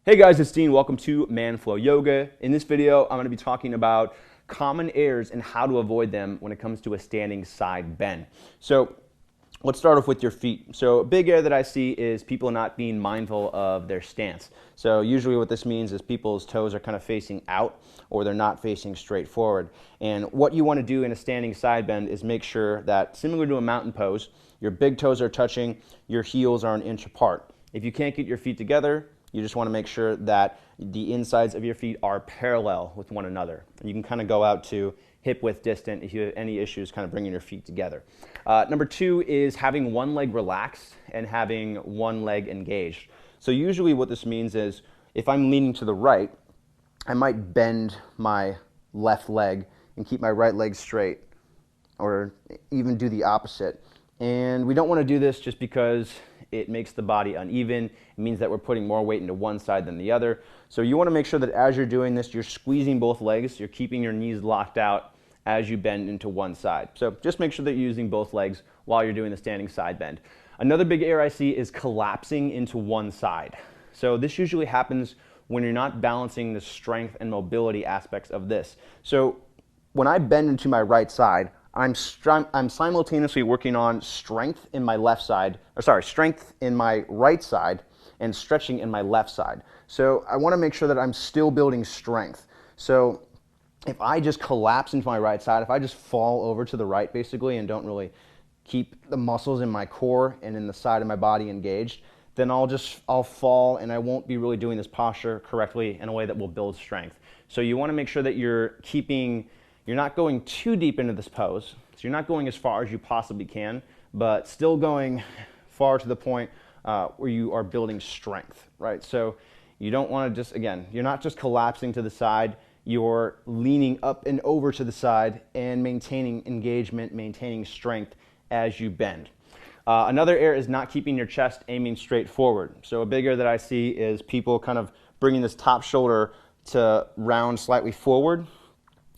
Hey guys, it's Dean. Welcome to ManFlow Yoga. In this video, I'm going to be talking about common errors and how to avoid them when it comes to a standing side bend. So let's start off with your feet. So a big error that I see is people not being mindful of their stance. So usually what this means is people's toes are kind of facing out or they're not facing straight forward. And what you want to do in a standing side bend is make sure that, similar to a mountain pose, your big toes are touching, your heels are an inch apart. If you can't get your feet together, you just want to make sure that the insides of your feet are parallel with one another. And you can kind of go out to hip width distant if you have any issues kind of bringing your feet together. Number two is having one leg relaxed and having one leg engaged. So usually what this means is if I'm leaning to the right, I might bend my left leg and keep my right leg straight, or even do the opposite. And we don't want to do this just because it makes the body uneven. It means that we're putting more weight into one side than the other. So you want to make sure that as you're doing this, you're squeezing both legs, you're keeping your knees locked out as you bend into one side. So just make sure that you're using both legs while you're doing the standing side bend. Another big error I see is collapsing into one side. So this usually happens when you're not balancing the strength and mobility aspects of this. So when I bend into my right side, I'm simultaneously working on strength in my strength in my right side and stretching in my left side. So I want to make sure that I'm still building strength. So if I just collapse into my right side, if I just fall over to the right basically and don't really keep the muscles in my core and in the side of my body engaged, then I'll fall and I won't be really doing this posture correctly in a way that will build strength. So you want to make sure that you're not going too deep into this pose, so you're not going as far as you possibly can, but still going far to the point where you are building strength, right? So you don't want to you're not just collapsing to the side, you're leaning up and over to the side and maintaining engagement, maintaining strength as you bend. Another error is not keeping your chest aiming straight forward. So a big error that I see is people kind of bringing this top shoulder to round slightly forward,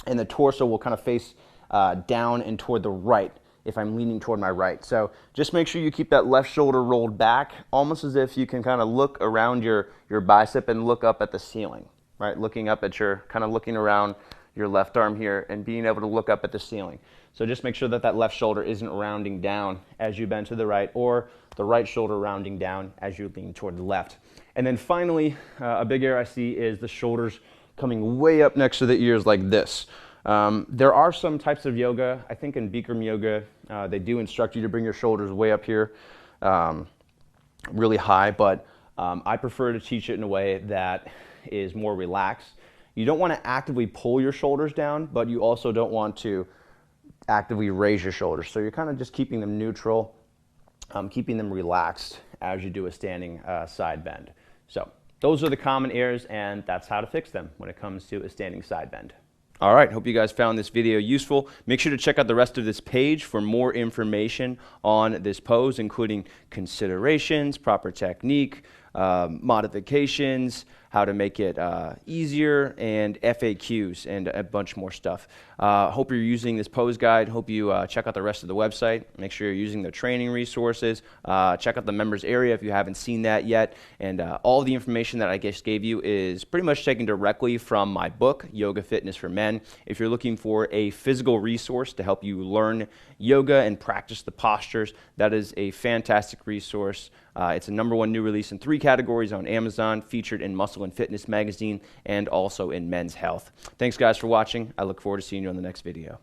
and the torso will kind of face down and toward the right if I'm leaning toward my right. So just make sure you keep that left shoulder rolled back, almost as if you can kind of look around your bicep and look up at the ceiling, right? Looking around your left arm here and being able to look up at the ceiling. So just make sure that that left shoulder isn't rounding down as you bend to the right, or the right shoulder rounding down as you lean toward the left. And then finally, a big error I see is the shoulders coming way up next to the ears like this. There are some types of yoga, I think in Bikram yoga, they do instruct you to bring your shoulders way up here, really high, but I prefer to teach it in a way that is more relaxed. You don't want to actively pull your shoulders down, but you also don't want to actively raise your shoulders. So you're kind of just keeping them neutral, keeping them relaxed as you do a standing side bend. So those are the common errors, and that's how to fix them when it comes to a standing side bend. All right, hope you guys found this video useful. Make sure to check out the rest of this page for more information on this pose, including considerations, proper technique, modifications, how to make it easier, and FAQs, and a bunch more stuff. Hope you're using this pose guide. Hope you check out the rest of the website. Make sure you're using the training resources. Check out the members area if you haven't seen that yet. And all the information that I just gave you is pretty much taken directly from my book, Yoga Fitness for Men. If you're looking for a physical resource to help you learn yoga and practice the postures, that is a fantastic resource. It's a #1 new release in 3 categories on Amazon, featured in Muscle and Fitness magazine, and also in Men's Health. Thanks guys for watching. I look forward to seeing you on the next video.